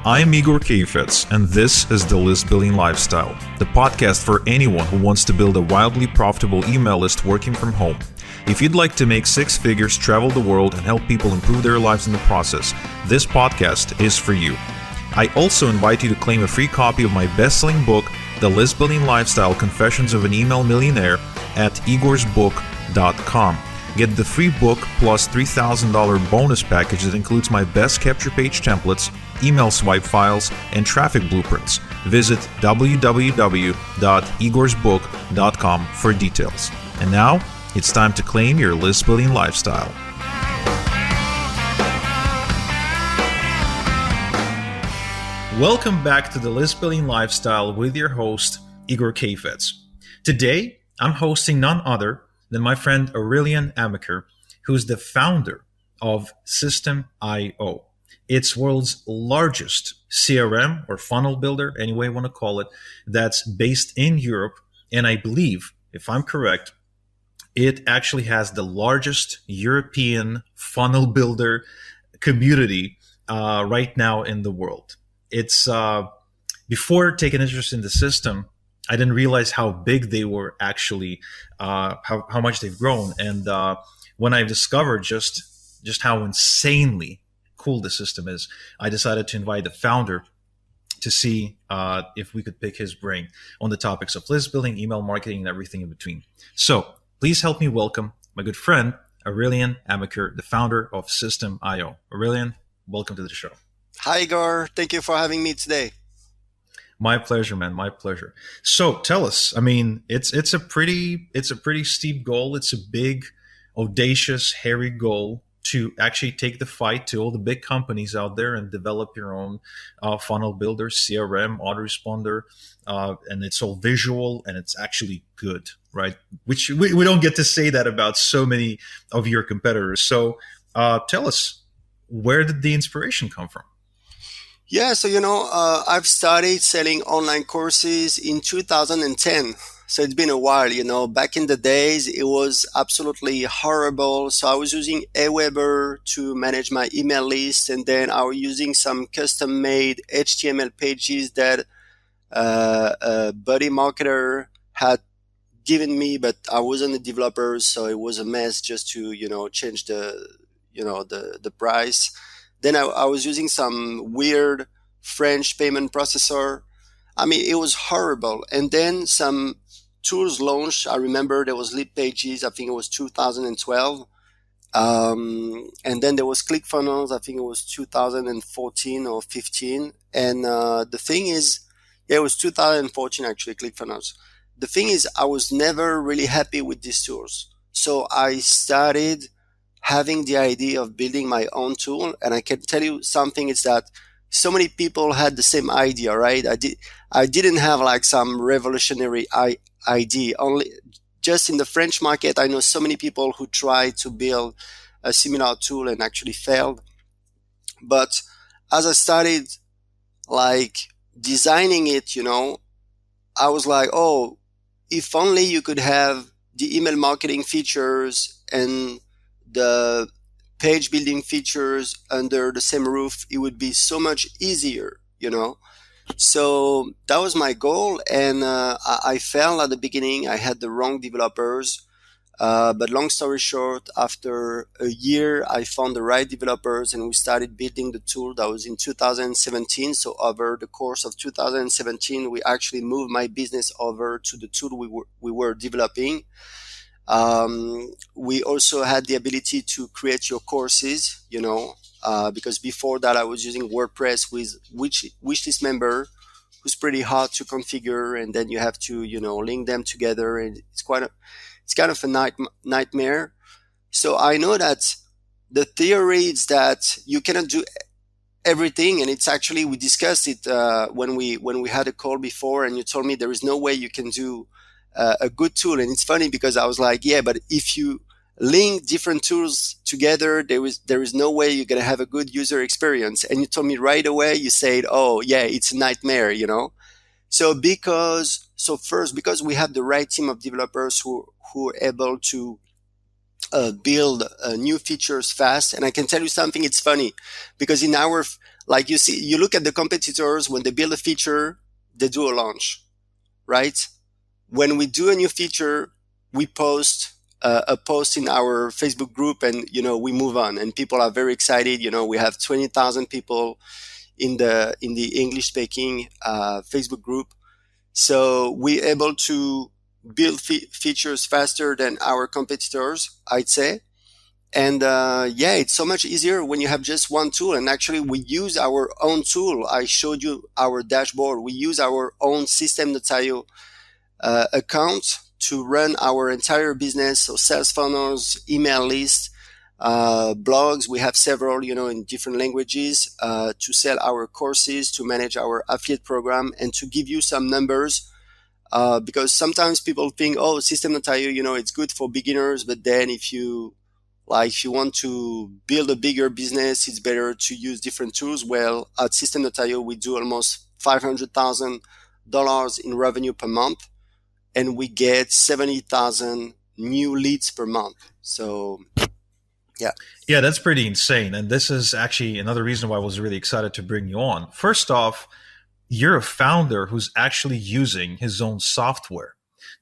I am Igor Kayfetz, and this is the List Building Lifestyle, the podcast for anyone who wants to build a wildly profitable email list working from home. If you'd like to make six figures, travel the world, and help people improve their lives in the process, this podcast is for you. I also invite you to claim a free copy of my best-selling book, The List Building Lifestyle: Confessions of an Email Millionaire, at igorsbook.com. Get the free book plus $3,000 bonus package that includes my best capture page templates, email swipe files, and traffic blueprints. Visit www.igorsbook.com for details. And now, it's time to claim your list building lifestyle. Welcome back to the List Building Lifestyle with your host, Igor Kayfetz. Today, I'm hosting none other than my friend Aurelien Amacker, who's the founder of Systeme.io. It's world's largest CRM or funnel builder, any way you want to call it, that's based in Europe. And I believe, if I'm correct, it actually has the largest European funnel builder community right now in the world. It's before taking interest in the system, I didn't realize how big they were actually, how much they've grown. And when I discovered just how insanely cool the system is, I decided to invite the founder to see if we could pick his brain on the topics of list building, email marketing, and everything in between. So please help me welcome my good friend, Aurelien Amacker, the founder of Systeme.io. Aurelien, welcome to the show. Hi, Igor. Thank you for having me today. My pleasure, man. My pleasure. So tell us, I mean, it's a pretty steep goal. It's a big, audacious, hairy goal to actually take the fight to all the big companies out there and develop your own funnel builder, CRM, autoresponder, and it's all visual and it's actually good, right? Which we don't get to say that about so many of your competitors. So tell us, where did the inspiration come from? Yeah, so I've started selling online courses in 2010. So it's been a while, Back in the days, it was absolutely horrible. So I was using Aweber to manage my email list, and then I was using some custom-made HTML pages that a buddy marketer had given me, but I wasn't a developer, so it was a mess just to change the price. Then I was using some weird French payment processor. I mean, it was horrible. And then some tools launched. I remember there was Lead Pages. I think it was 2012. And then there was ClickFunnels. I think it was 2014 or 15. And the thing is, it was 2014 actually, ClickFunnels. The thing is, I was never really happy with these tools. So I started having the idea of building my own tool. And I can tell you something, is that so many people had the same idea, right? I didn't have like some revolutionary idea. Only just in the French market, I know so many people who tried to build a similar tool and actually failed. But as I started like designing it, I was like, oh, if only you could have the email marketing features and the page building features under the same roof, it would be so much easier, So that was my goal, and I failed at the beginning. I had the wrong developers, but long story short, after a year, I found the right developers, and we started building the tool. That was in 2017. So over the course of 2017, we actually moved my business over to the tool we were developing. We also had the ability to create your courses, because before that I was using WordPress with wishlist member, who's pretty hard to configure, and then you have to, link them together, and it's kind of a nightmare. So I know that the theory is that you cannot do everything, and it's actually, we discussed it when we had a call before, and you told me there is no way you can do a good tool. And it's funny because I was like, yeah, but if you link different tools together, there is no way you're going to have a good user experience. And you told me right away, you said, oh yeah, it's a nightmare, So because we have the right team of developers who are able to build new features fast. And I can tell you something, it's funny because in our Like you look at the competitors when they build a feature, they do a launch, right? When we do a new feature, we post a post in our Facebook group, and we move on, and people are very excited. We have 20,000 people in the English speaking Facebook group, so we're able to build features faster than our competitors, I'd say. And yeah, it's so much easier when you have just one tool. And actually, we use our own tool. I showed you our dashboard. We use our own Systeme.io account to run our entire business. So sales funnels, email lists, blogs. We have several, in different languages to sell our courses, to manage our affiliate program, and to give you some numbers. Because sometimes people think, oh, Systeme.io, it's good for beginners, but then if you want to build a bigger business, it's better to use different tools. Well, at Systeme.io, we do almost $500,000 in revenue per month, and we get 70,000 new leads per month. So, yeah. Yeah, that's pretty insane. And this is actually another reason why I was really excited to bring you on. First off, you're a founder who's actually using his own software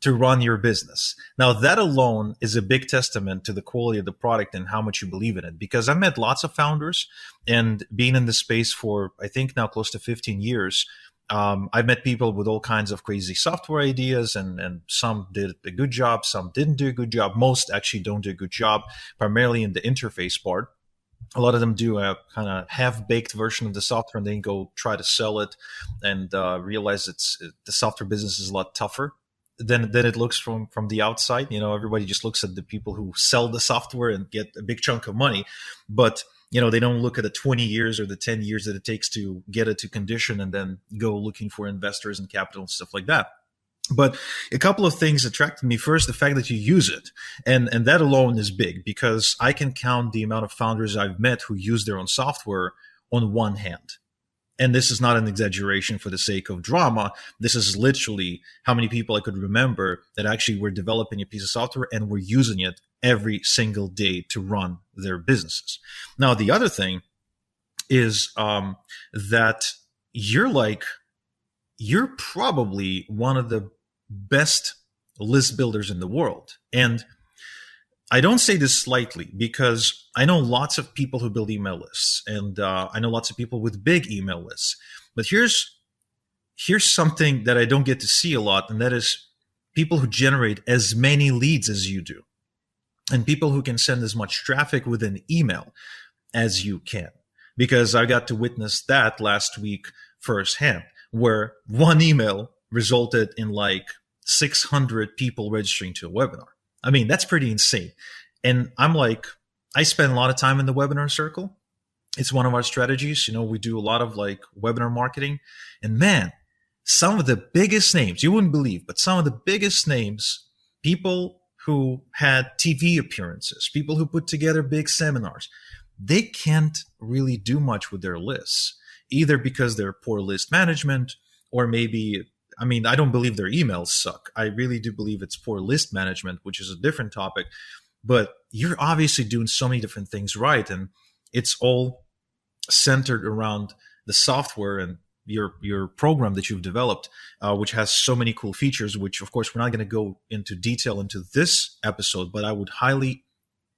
to run your business. Now, that alone is a big testament to the quality of the product and how much you believe in it. Because I met lots of founders, and being in this space for, I think, now close to 15 years, I've met people with all kinds of crazy software ideas, and some did a good job, some didn't do a good job. Most actually don't do a good job, primarily in the interface part. A lot of them do a kind of half-baked version of the software and then go try to sell it, and realize the software business is a lot tougher than it looks from the outside. Everybody just looks at the people who sell the software and get a big chunk of money, but they don't look at the 20 years or the 10 years that it takes to get it to condition and then go looking for investors and capital and stuff like that. But a couple of things attracted me. First, the fact that you use it. And that alone is big, because I can count the amount of founders I've met who use their own software on one hand. And this is not an exaggeration for the sake of drama. This is literally how many people I could remember that actually were developing a piece of software and were using it every single day to run their businesses. Now, the other thing is that you're probably one of the best list builders in the world. And I don't say this slightly, because I know lots of people who build email lists, and I know lots of people with big email lists. But here's something that I don't get to see a lot, and that is people who generate as many leads as you do, and people who can send as much traffic with an email as you can. Because I got to witness that last week firsthand, where one email resulted in like 600 people registering to a webinar. I mean, that's pretty insane. And I'm like, I spend a lot of time in the webinar circle. It's one of our strategies. We do a lot of like webinar marketing. And man, some of the biggest names, you wouldn't believe, but some of the biggest names, people who had TV appearances, people who put together big seminars, they can't really do much with their lists, either because they're poor list management, or maybe, I don't believe their emails suck. I really do believe it's poor list management, which is a different topic. But you're obviously doing so many different things right. And it's all centered around the software and your program that you've developed, which has so many cool features, which, of course, we're not going to go into detail into this episode. But I would highly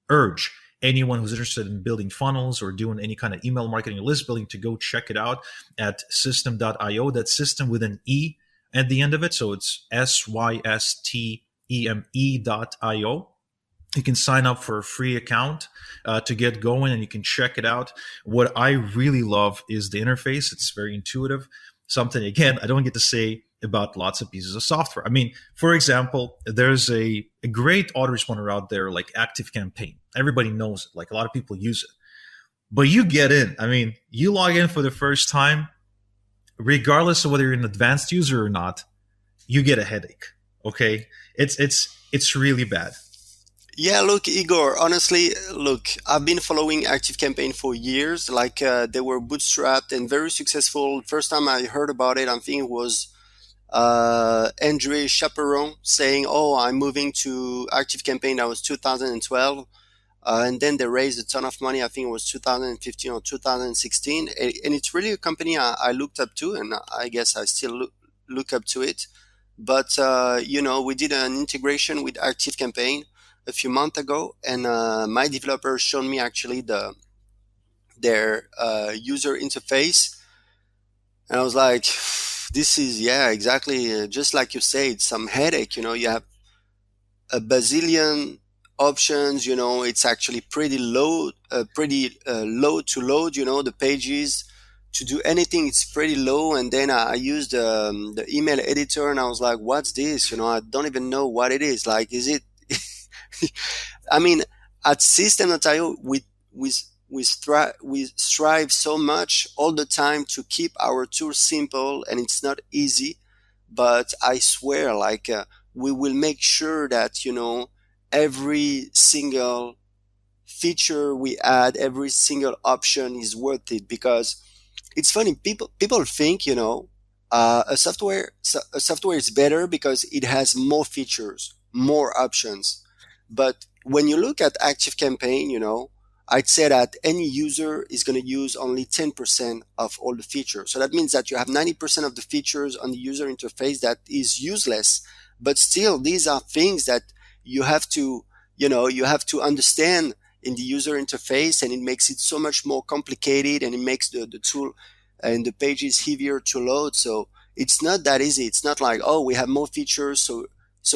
urge anyone who's interested in building funnels or doing any kind of email marketing or list building to go check it out at systeme.io. That's system with an E at the end of it. So it's systeme.io. You can sign up for a free account to get going, and you can check it out. What I really love is the interface. It's very intuitive. Something, again, I don't get to say about lots of pieces of software. For example, there's a great autoresponder out there like ActiveCampaign. Everybody knows it. Like, a lot of people use it. But you get in. You log in for the first time, regardless of whether you're an advanced user or not, you get a headache. Okay? It's really bad. Yeah, look, Igor, honestly, I've been following ActiveCampaign for years. They were bootstrapped and very successful. First time I heard about it, I think it was Andre Chaperon saying, oh, I'm moving to ActiveCampaign. That was 2012. and then they raised a ton of money. I think it was 2015 or 2016, and it's really a company I looked up to, and I guess I still look up to it. But we did an integration with ActiveCampaign a few months ago, and my developer showed me actually their user interface, and I was like, "This is yeah, exactly just like you said, some headache. You have a bazillion options. It's actually pretty low to load. The pages to do anything, it's pretty low. And then I used the email editor, and I was like, "What's this? I don't even know what it is. Like, is it?" I mean, at System.io, we strive so much all the time to keep our tools simple, and it's not easy. But I swear, like, we will make sure that every single feature we add, every single option is worth it, because it's funny. People think a software is better because it has more features, more options. But when you look at ActiveCampaign, I'd say that any user is going to use only 10% of all the features. So that means that you have 90% of the features on the user interface that is useless. But still, these are things that you have to understand in the user interface, and it makes it so much more complicated, and it makes the tool and the pages heavier to load. So it's not that easy. It's not like, oh, we have more features, so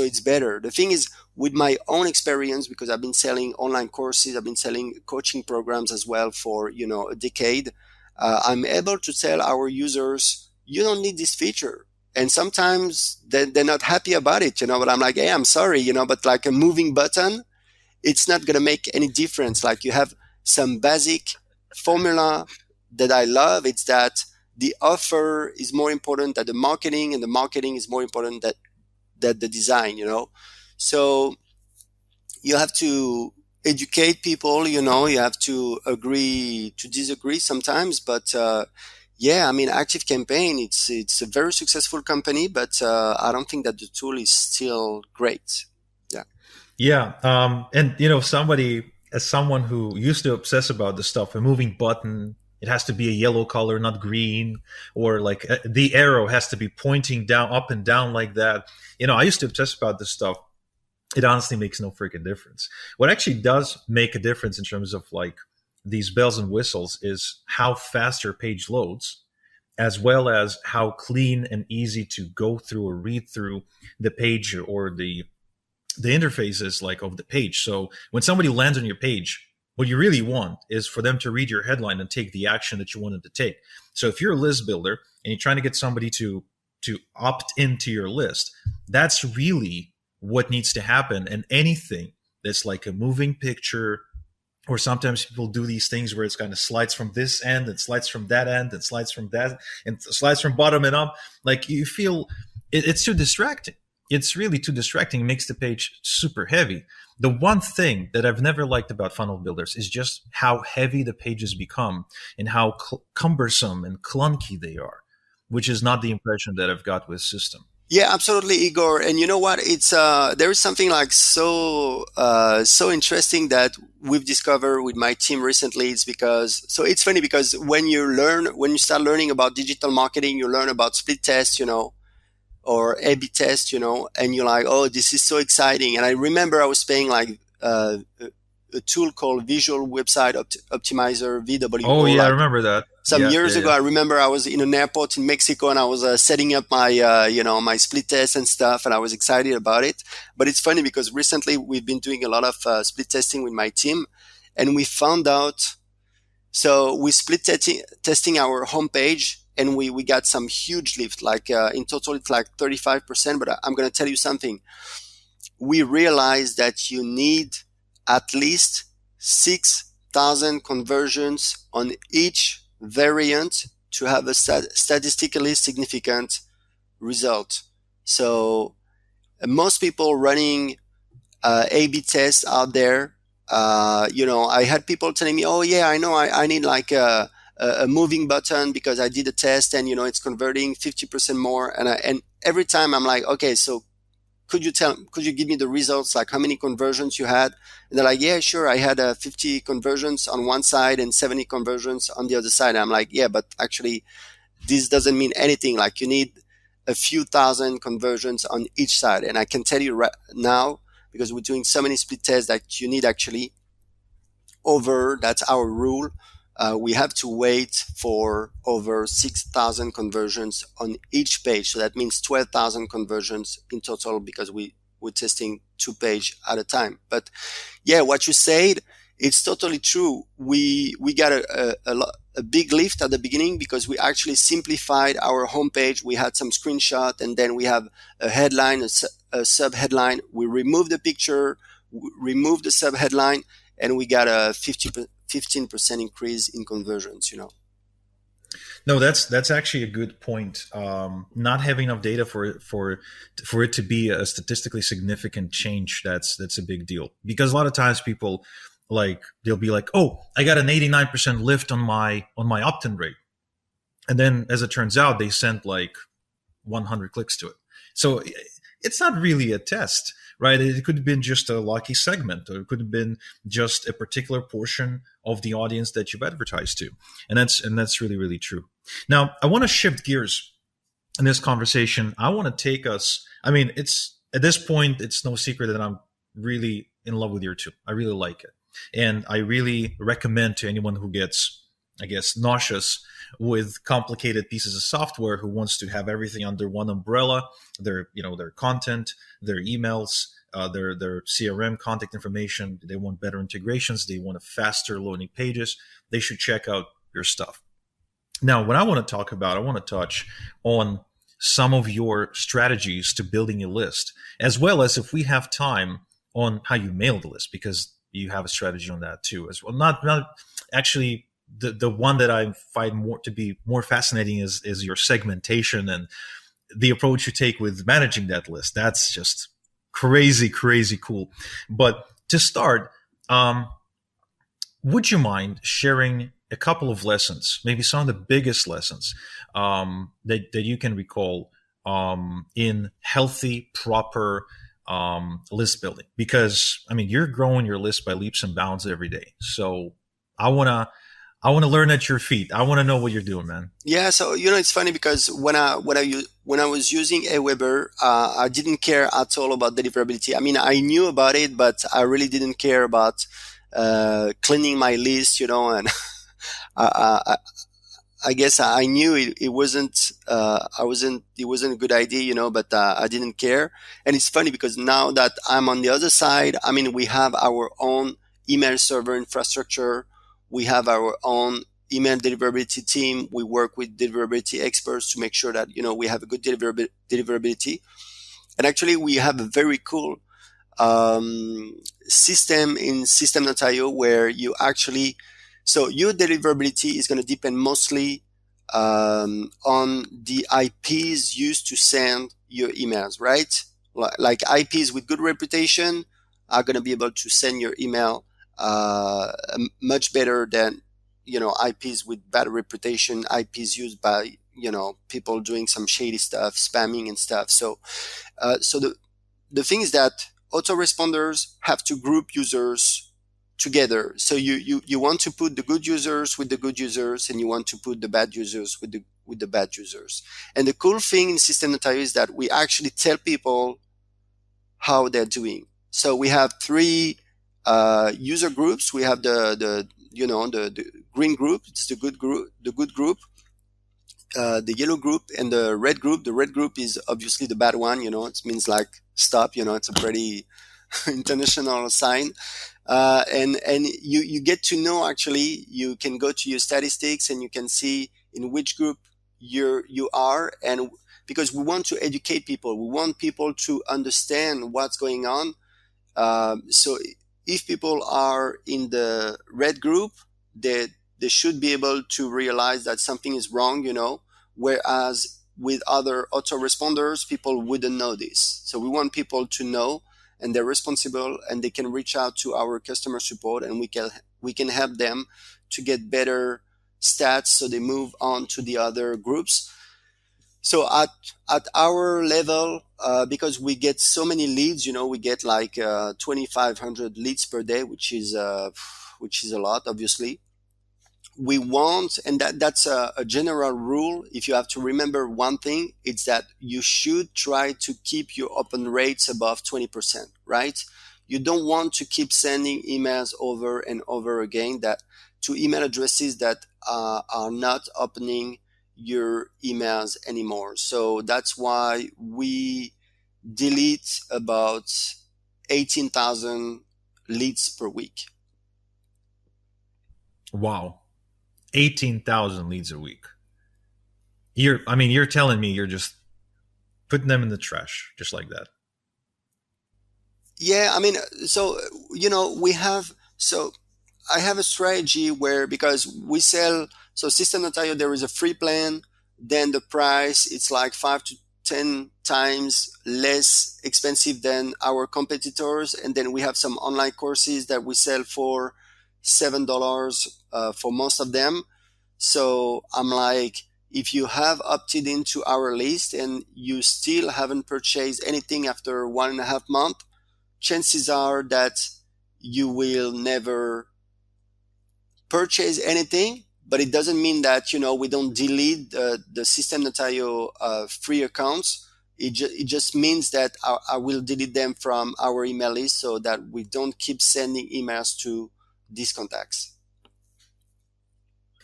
it's better. The thing is, with my own experience, because I've been selling online courses, I've been selling coaching programs as well for a decade. I'm able to tell our users, you don't need this feature. And sometimes they're not happy about it, but I'm like, hey, I'm sorry, but like a moving button, it's not going to make any difference. Like, you have some basic formula that I love. It's that the offer is more important than the marketing, and the marketing is more important than the design. So you have to educate people. You have to agree to disagree sometimes. But yeah, I mean, ActiveCampaign, it's a very successful company, but I don't think that the tool is still great. Yeah. Yeah, and somebody as someone who used to obsess about the stuff, a moving button, it has to be a yellow color, not green, or like the arrow has to be pointing down, up and down like that. I used to obsess about this stuff. It honestly makes no freaking difference. What actually does make a difference in terms of like these bells and whistles is how fast your page loads, as well as how clean and easy to go through or read through the page, or the interfaces like of the page. So when somebody lands on your page, what you really want is for them to read your headline and take the action that you wanted to take. So if you're a list builder and you're trying to get somebody to opt into your list, that's really what needs to happen. And anything that's like a moving picture, or sometimes people do these things where it's kind of slides from this end and slides from that end and slides from that and slides from bottom and up, like you feel it's too distracting. It's really too distracting. It makes the page super heavy. The one thing that I've never liked about funnel builders is just how heavy the pages become and how cumbersome and clunky they are, which is not the impression that I've got with System. Yeah, absolutely, Igor. And you know what? It's there is something like so interesting that we've discovered with my team recently. It's funny because when you start learning about digital marketing, you learn about split tests, or A/B test, and you're like, oh, this is so exciting. And I remember I was paying like a tool called Visual Website Optimizer (VWO). Oh yeah, I like remember that. some Yeah, years yeah, ago. yeah. I remember I was in an airport in Mexico, and I was setting up my my split test and stuff, and I was excited about it. But it's funny because recently we've been doing a lot of split testing with my team, and we found out. So we testing our homepage, and we got some huge lift. Like in total, it's like 35%. But I'm going to tell you something. We realized that you need at least 6,000 conversions on each variant to have a statistically significant result. So most people running A/B tests out there, I had people telling me, "Oh yeah, I know, I need like a moving button because I did a test, and it's converting 50% more." And every time I'm like, okay, so could you give me the results, like how many conversions you had? And they're like, yeah, sure, I had 50 conversions on one side and 70 conversions on the other side. And I'm like, yeah, but actually this doesn't mean anything. Like, you need a few thousand conversions on each side. And I can tell you right now, because we're doing so many split tests, that you need actually over, that's our rule. We have to wait for over 6,000 conversions on each page. So that means 12,000 conversions in total, because we're testing 2 page at a time. But yeah, what you said, it's totally true. We got a big lift at the beginning because we actually simplified our homepage. We had some screenshot, and then we have a headline, a sub headline. We removed the picture, removed the sub headline, and we got a 15% increase in conversions. No, that's actually a good point. Not having enough data for it to be a statistically significant change, that's a big deal. Because a lot of times people, like, they'll be like, "Oh, I got an 89% lift on my opt-in rate," and then as it turns out, they sent like 100 clicks to it. So it's not really a test, right? It could have been just a lucky segment, or it could have been just a particular portion of the audience that you've advertised to, and that's really, really true. Now, I want to shift gears in this conversation. I want to take us. I mean, it's at this point, it's no secret that I'm really in love with your tool. I really like it, and I really recommend to anyone who gets, I guess, nauseous with complicated pieces of software, who wants to have everything under one umbrella, their content, their emails, their CRM contact information. They want better integrations. They want a faster loading pages. They should check out your stuff. Now, what I want to talk about, I want to touch on some of your strategies to building a list, as well as, if we have time, on how you mail the list, because you have a strategy on that too as well. Not actually, the one that I find more to be more fascinating is your segmentation and the approach you take with managing that list. That's just crazy, crazy cool. But to start, would you mind sharing a couple of lessons, maybe some of the biggest lessons that you can recall in healthy, proper list building? Because, I mean, you're growing your list by leaps and bounds every day. So I want to learn at your feet. I want to know what you're doing, man. Yeah, so it's funny because when I was using Aweber, I didn't care at all about deliverability. I mean, I knew about it, but I really didn't care about cleaning my list, and I, I, I guess I knew it wasn't it wasn't a good idea, but I didn't care. And it's funny because now that I'm on the other side, I mean, we have our own email server infrastructure, we have our own email deliverability team. We work with deliverability experts to make sure that we have a good deliverability. And actually, we have a very cool system in Systeme.io where you actually, so your deliverability is going to depend mostly on the IPs used to send your emails, right? Like IPs with good reputation are going to be able to send your email much better than IPs with bad reputation, IPs used by people doing some shady stuff, spamming and stuff. So the thing is that autoresponders have to group users together. So you want to put the good users with the good users, and you want to put the bad users with the bad users. And the cool thing in Systeme.io is that we actually tell people how they're doing. So we have three user groups. We have the green group. It's the good group. The yellow group and the red group. The red group is obviously the bad one. It means like stop. It's a pretty international sign. And you get to know, actually, you can go to your statistics and you can see in which group you are. And because we want to educate people, we want people to understand what's going on. So if people are in the red group, they should be able to realize that something is wrong, whereas with other autoresponders, people wouldn't know this. So we want people to know, and they're responsible, and they can reach out to our customer support, and we can help them to get better stats so they move on to the other groups. So at our level, because we get so many leads, we get like 2,500 leads per day, which is a lot, obviously. We want, and that's a general rule. If you have to remember one thing, it's that you should try to keep your open rates above 20%, right? You don't want to keep sending emails over and over again that to email addresses that are not opening your emails anymore. So that's why we delete about 18,000 leads per week. Wow, 18,000 leads a week. You're telling me you're just putting them in the trash just like that. Yeah, I mean, so we have so I have a strategy where, because we sell, so System Ontario, there is a free plan, then the price it's like 5 to 10 times less expensive than our competitors, and then we have some online courses that we sell for $7 for most of them. So I'm like, if you have opted into our list and you still haven't purchased anything after 1.5 months, chances are that you will never purchase anything. But it doesn't mean that we don't delete the System Notario free accounts. It just means that I will delete them from our email list so that we don't keep sending emails to these contacts.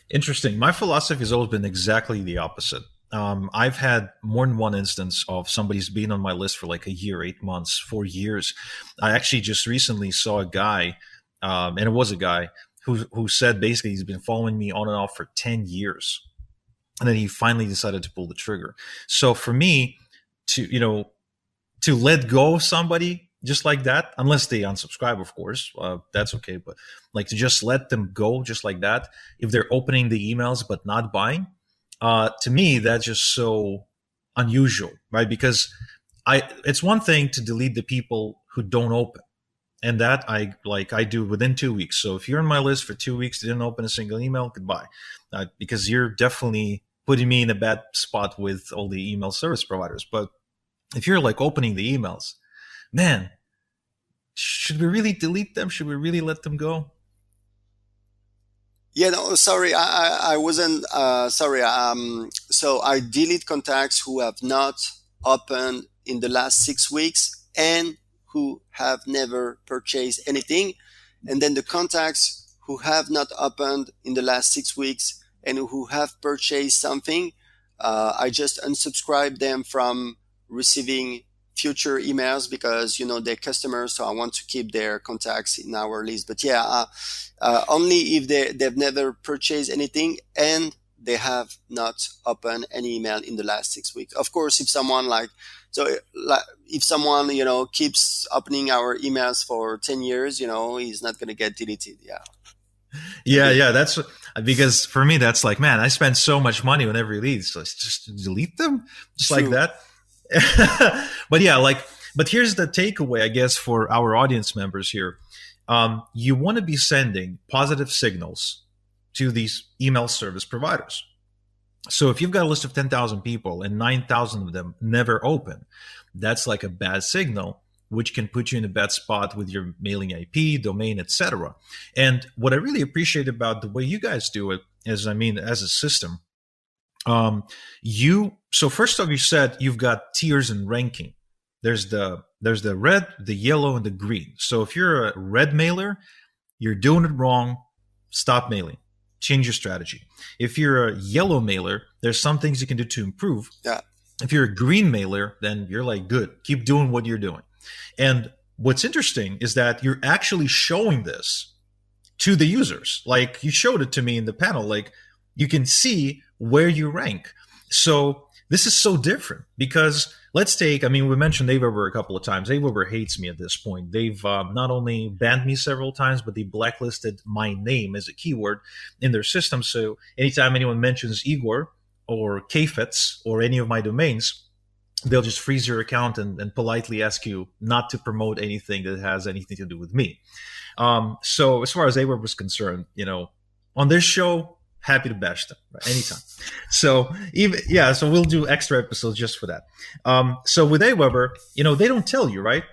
Interesting. My philosophy has always been exactly the opposite. I've had more than one instance of somebody's been on my list for like a year, 8 months, 4 years. I actually just recently saw a guy, and it was a guy who said basically he's been following me on and off for 10 years. And then he finally decided to pull the trigger. So for me to, to let go of somebody just like that, unless they unsubscribe, of course, that's okay. But like to just let them go just like that, if they're opening the emails but not buying, to me that's just so unusual, right? Because it's one thing to delete the people who don't open, and that I do within 2 weeks. So if you're on my list for 2 weeks, didn't open a single email, goodbye, because you're definitely putting me in a bad spot with all the email service providers. But if you're like opening the emails, man, should we really delete them? Should we really let them go? Yeah, no, sorry, I wasn't sorry. So I delete contacts who have not opened in the last 6 weeks and who have never purchased anything, and then the contacts who have not opened in the last 6 weeks and who have purchased something, I just unsubscribe them from receiving future emails because they're customers, so I want to keep their contacts in our list. But yeah, only if they've never purchased anything and they have not opened any email in the last 6 weeks. Of course, if someone if someone keeps opening our emails for 10 years, he's not going to get deleted. Yeah. Yeah, that's because for me that's like, man, I spend so much money on every lead, so let's just delete them just like True. that. But yeah, but here's the takeaway, I guess, for our audience members here. You want to be sending positive signals to these email service providers. So if you've got a list of 10,000 people and 9,000 of them never open, that's like a bad signal, which can put you in a bad spot with your mailing IP, domain, etc. And what I really appreciate about the way you guys do it is, as a system, so first off, you said you've got tiers and ranking. There's the red, the yellow, and the green. So if you're a red mailer, you're doing it wrong. Stop mailing. Change your strategy. If you're a yellow mailer, there's some things you can do to improve. Yeah. If you're a green mailer, then you're like, good, keep doing what you're doing. And what's interesting is that you're actually showing this to the users. Like you showed it to me in the panel. Like you can see where you rank. So this is so different because let's take, we mentioned Aweber a couple of times. Aweber hates me at this point. They've not only banned me several times, but they blacklisted my name as a keyword in their system. So anytime anyone mentions Igor or Kfetz or any of my domains, they'll just freeze your account and politely ask you not to promote anything that has anything to do with me. So as far as Aweber was concerned, on this show, happy to bash them right, anytime. So even yeah, so we'll do extra episodes just for that. So with Aweber, they don't tell you, right?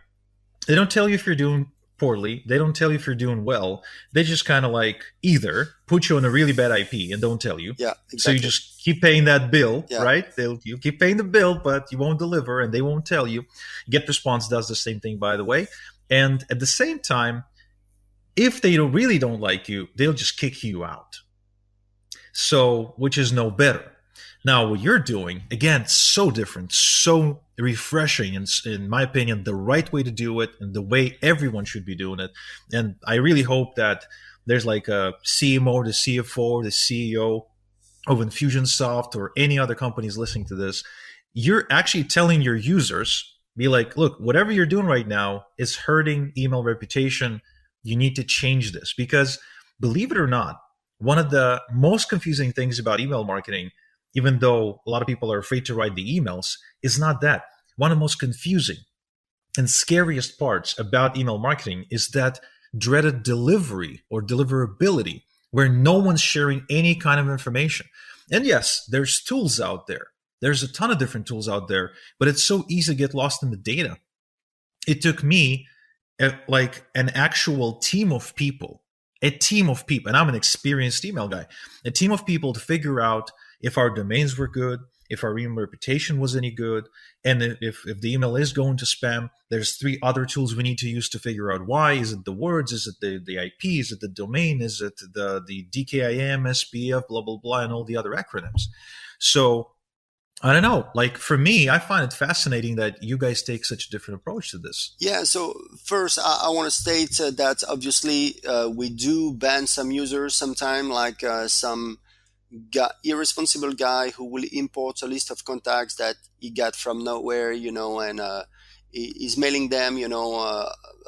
They don't tell you if you're doing poorly. They don't tell you if you're doing well. They just kind of like either put you on a really bad IP and don't tell you. Yeah, So you exactly. just keep paying that bill, Yeah. right? You keep paying the bill, but you won't deliver and they won't tell you. Get Response does the same thing, by the way. And at the same time, if they really don't like you, they'll just kick you out. So, which is no better. Now, what you're doing, again, so different, so refreshing, and in my opinion, the right way to do it and the way everyone should be doing it. And I really hope that there's like a CMO, the CFO, the CEO of Infusionsoft or any other companies listening to this. You're actually telling your users, be like, look, whatever you're doing right now is hurting email reputation. You need to change this because believe it or not, one of the most confusing things about email marketing, even though a lot of people are afraid to write the emails, is not that. One of the most confusing and scariest parts about email marketing is that dreaded delivery or deliverability, where no one's sharing any kind of information. And yes, there's tools out there. There's a ton of different tools out there, but it's so easy to get lost in the data. It took me like an actual team of people, and I'm an experienced email guy, a team of people to figure out if our domains were good, if our email reputation was any good, and if the email is going to spam. There's three other tools we need to use to figure out why. Is it the words? Is it the IP? Is it the domain? Is it the DKIM, SPF, blah, blah, blah, and all the other acronyms? So I don't know. Like for me, I find it fascinating that you guys take such a different approach to this. Yeah, so first, I want to state that obviously we do ban some users sometime, like some irresponsible guy who will import a list of contacts that he got from nowhere, and he's mailing them,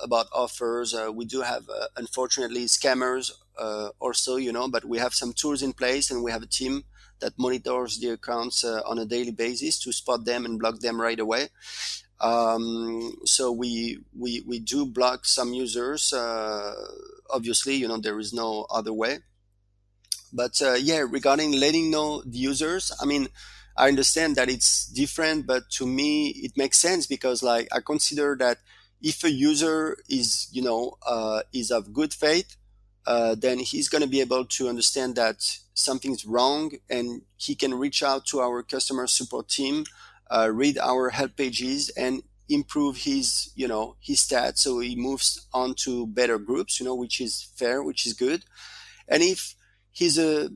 about offers. We do have, unfortunately, scammers also, but we have some tools in place and we have a team that monitors the accounts on a daily basis to spot them and block them right away. So we do block some users. Obviously, there is no other way. But yeah, regarding letting know the users, I mean, I understand that it's different, but to me, it makes sense because, like, I consider that if a user is, is of good faith, then he's going to be able to understand that something's wrong, and he can reach out to our customer support team, read our help pages, and improve his stats. So he moves on to better groups, which is fair, which is good. And if he's a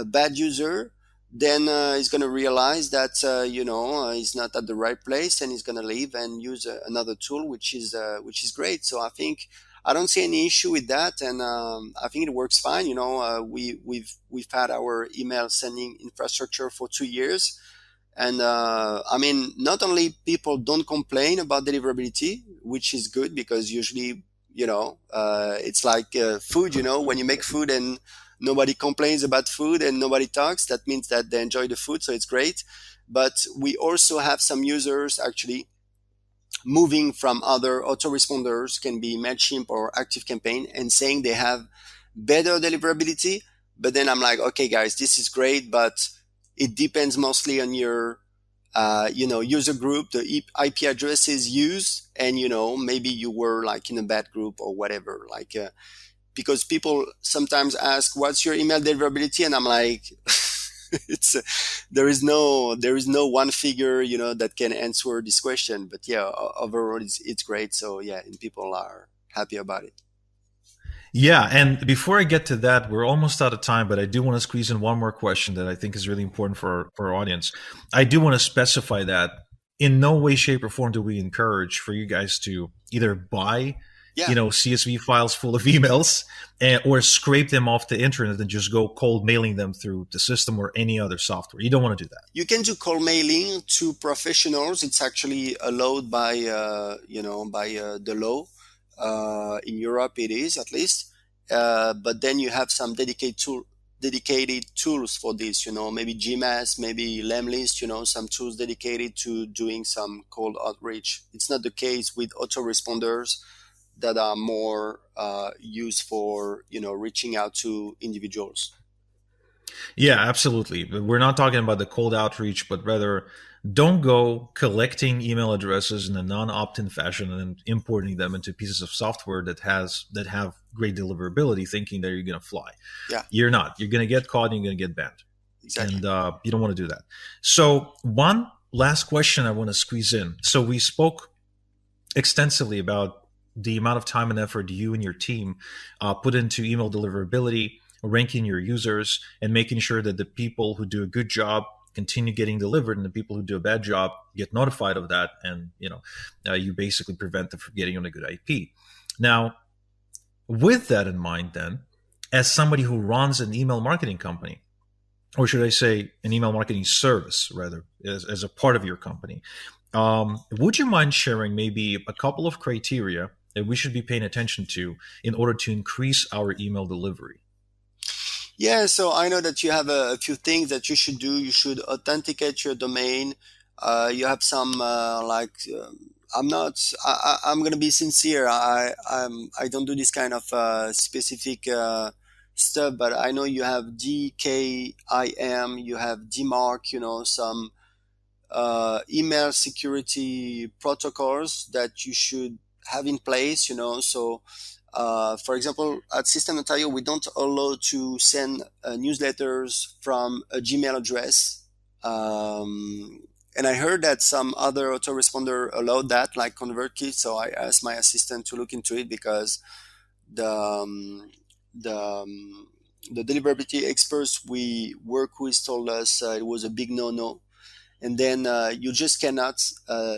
bad user, then he's going to realize that he's not at the right place, and he's going to leave and use another tool, which is great. So I don't see any issue with that, and I think it works fine. We've had our email sending infrastructure for 2 years, and I mean, not only people don't complain about deliverability, which is good because usually, it's like food. When you make food and nobody complains about food and nobody talks, that means that they enjoy the food, so it's great. But we also have some users actually moving from other autoresponders, can be MailChimp or ActiveCampaign, and saying they have better deliverability. But then I'm like, okay, guys, this is great, but it depends mostly on your user group, the IP addresses used, and maybe you were like in a bad group or whatever. Like because people sometimes ask, "What's your email deliverability?" and I'm like, it's there is no one figure that can answer this question. But yeah, overall it's great. So yeah, and people are happy about it. Yeah, and before I get to that, we're almost out of time, but I do want to squeeze in one more question that I think is really important for our audience. I do want to specify that in no way, shape, or form do we encourage for you guys to either buy, Yeah, CSV files full of emails or scrape them off the internet and just go cold mailing them through the system or any other software. You don't want to do that. you can do cold mailing to professionals. It's actually allowed by the law. In Europe, it is at least. But then you have some dedicated tools for this. Maybe GMAS, maybe Lemlist. Some tools dedicated to doing some cold outreach. It's not the case with autoresponders that are more used for reaching out to individuals. Yeah, absolutely. We're not talking about the cold outreach, but rather don't go collecting email addresses in a non-opt-in fashion and importing them into pieces of software that have great deliverability, thinking that you're going to fly. Yeah, You're not. You're going to get caught and you're going to get banned, exactly. and you don't want to do that. So, one last question I want to squeeze in. So, we spoke extensively about the amount of time and effort you and your team put into email deliverability, ranking your users, and making sure that the people who do a good job continue getting delivered, and the people who do a bad job get notified of that, and you basically prevent them from getting on a good IP. Now, with that in mind, then, as somebody who runs an email marketing company, or should I say, an email marketing service, rather, as a part of your company. Would you mind sharing maybe a couple of criteria that we should be paying attention to in order to increase our email delivery? Yeah, so I know that you have a few things that you should do. You should authenticate your domain. You have some I'm not. I'm gonna be sincere. I don't do this kind of specific stuff, but I know you have DKIM, you have DMARC. You know, some email security protocols that you should have in place. You know, so for example, at Systeme.io, we don't allow to send newsletters from a Gmail address. And I heard that some other autoresponder allowed that, like ConvertKit. So I asked my assistant to look into it because the um, the um, the deliverability experts we work with told us it was a big no-no. And then you just cannot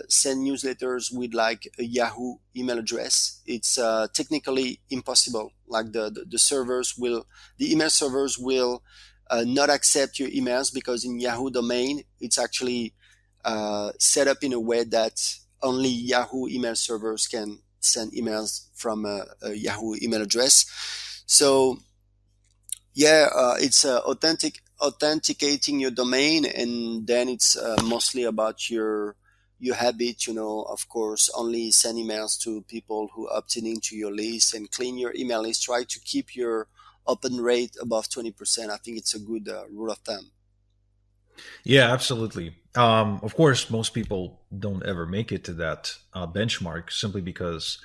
send newsletters with like a Yahoo email address. It's technically impossible. Like the servers will, the email servers will not accept your emails because in Yahoo domain it's actually set up in a way that only Yahoo email servers can send emails from a Yahoo email address. So yeah, it's authenticating your domain, and then it's mostly about your habit. You know, of course, only send emails to people who opted into your list and clean your email list. Try to keep your open rate above 20%. I think it's a good rule of thumb. Yeah, absolutely. Of course, most people don't ever make it to that benchmark simply because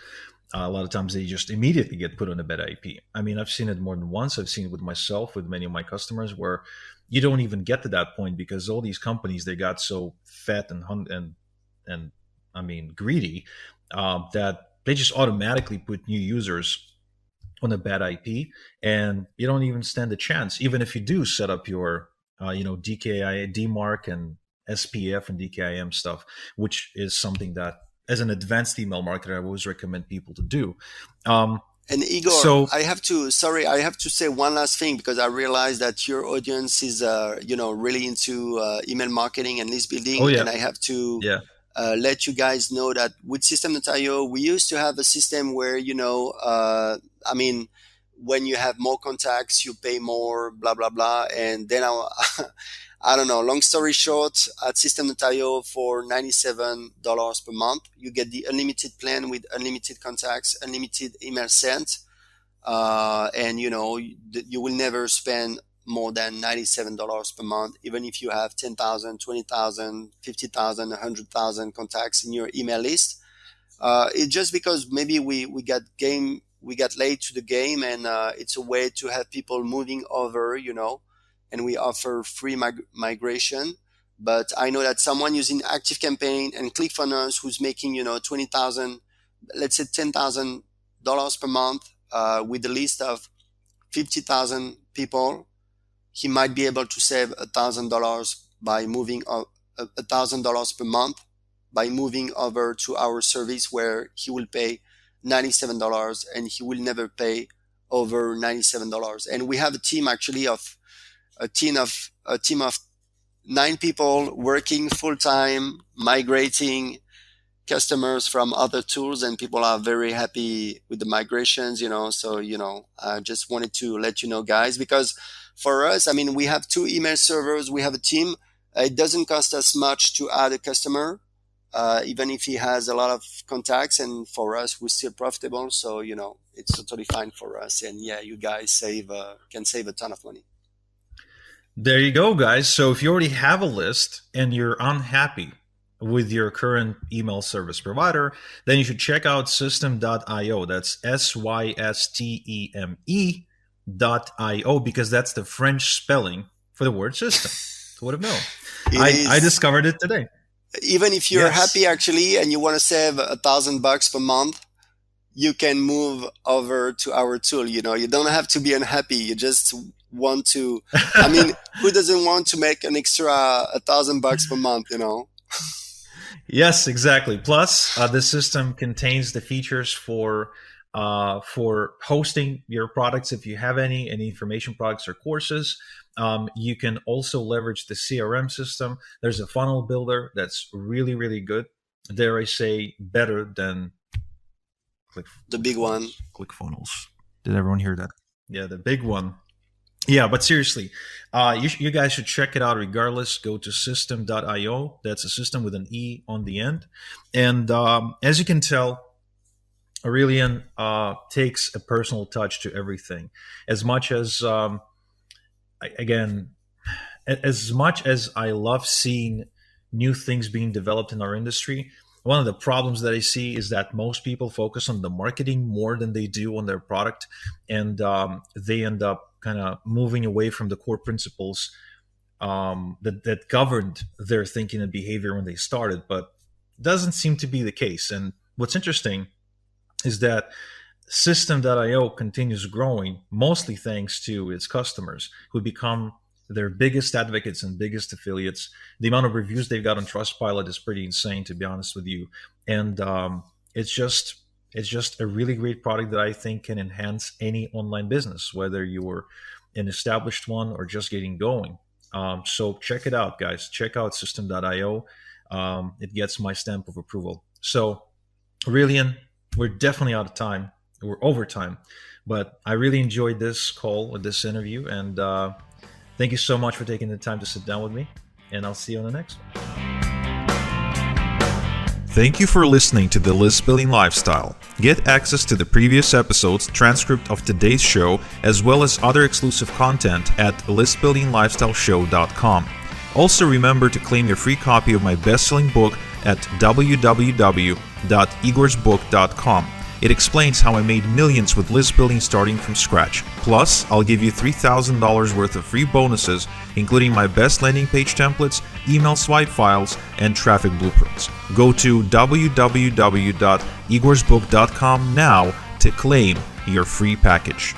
a lot of times they just immediately get put on a bad IP. I mean, I've seen it more than once. I've seen it with myself, with many of my customers, where you don't even get to that point because all these companies they got so fat and I mean greedy that they just automatically put new users on a bad IP, and you don't even stand a chance, even if you do set up your DKI, DMARC, and SPF and DKIM stuff, which is something that, as an advanced email marketer, I always recommend people to do. Um, And Igor, so, I have to say one last thing because I realize that your audience is, really into email marketing and list oh building, yeah, and I have to yeah, let you guys know that with System.io, we used to have a system where, I mean, when you have more contacts, you pay more, blah, blah, blah. And then I don't know, long story short, at System.io for $97 per month, you get the unlimited plan with unlimited contacts, unlimited email sent. And you will never spend more than $97 per month, even if you have 10,000, 20,000, 50,000, 100,000 contacts in your email list. It's just because maybe we got late to the game, and it's a way to have people moving over, and we offer free migration. But I know that someone using Active Campaign and ClickFunnels who's making 20,000, let's say $10,000 per month, with a list of 50,000 people, he might be able to save $1,000 by moving $1,000 per month by moving over to our service where he will pay $97 and he will never pay over $97. And we have a team actually of a team of 9 people working full time migrating customers from other tools, and people are very happy with the migrations. So I just wanted to let you know, guys, because for us, I mean, we have 2 email servers, we have a team. It doesn't cost us much to add a customer, even if he has a lot of contacts, and for us we're still profitable. So it's totally fine for us, and yeah, you guys can save a ton of money. There you go, guys. So if you already have a list and you're unhappy with your current email service provider, then you should check out system.io. That's Systeme.io, because that's the French spelling for the word system. Who would have known? It I is. discovered it today. Even if you're Yes. happy actually and you want to save $1,000 per month, you can move over to our tool. You don't have to be unhappy. You just want to. I mean, who doesn't want to make an extra $1,000 per month? Yes, exactly. Plus, the system contains the features for hosting your products if you have any information products or courses. You can also leverage the CRM system. There's a funnel builder that's really really good. Dare I say, better than The big one. ClickFunnels. Did everyone hear that? Yeah, the big one. Yeah, but seriously, you guys should check it out regardless. Go to system.io. That's a system with an E on the end. And as you can tell, Aurelien takes a personal touch to everything. As much as, again, as much as I love seeing new things being developed in our industry, one of the problems that I see is that most people focus on the marketing more than they do on their product, and they end up kind of moving away from the core principles that governed their thinking and behavior when they started. But doesn't seem to be the case. And what's interesting is that System.io continues growing, mostly thanks to its customers who become their biggest advocates and biggest affiliates. The amount of reviews they've got on Trustpilot is pretty insane, to be honest with you. And it's just a really great product that I think can enhance any online business, whether you're an established one or just getting going. So check it out, guys. Check out System.io. It gets my stamp of approval. So, Aurelien, we're definitely out of time. We're over time, but I really enjoyed this call, this interview, and thank you so much for taking the time to sit down with me. And I'll see you on the next one. Thank you for listening to The List Building Lifestyle. Get access to the previous episodes, transcript of today's show, as well as other exclusive content at listbuildinglifestyleshow.com. Also remember to claim your free copy of my best-selling book at www.igorsbook.com. It explains how I made millions with list building starting from scratch. Plus, I'll give you $3,000 worth of free bonuses, including my best landing page templates, email swipe files, and traffic blueprints. Go to www.igorsbook.com now to claim your free package.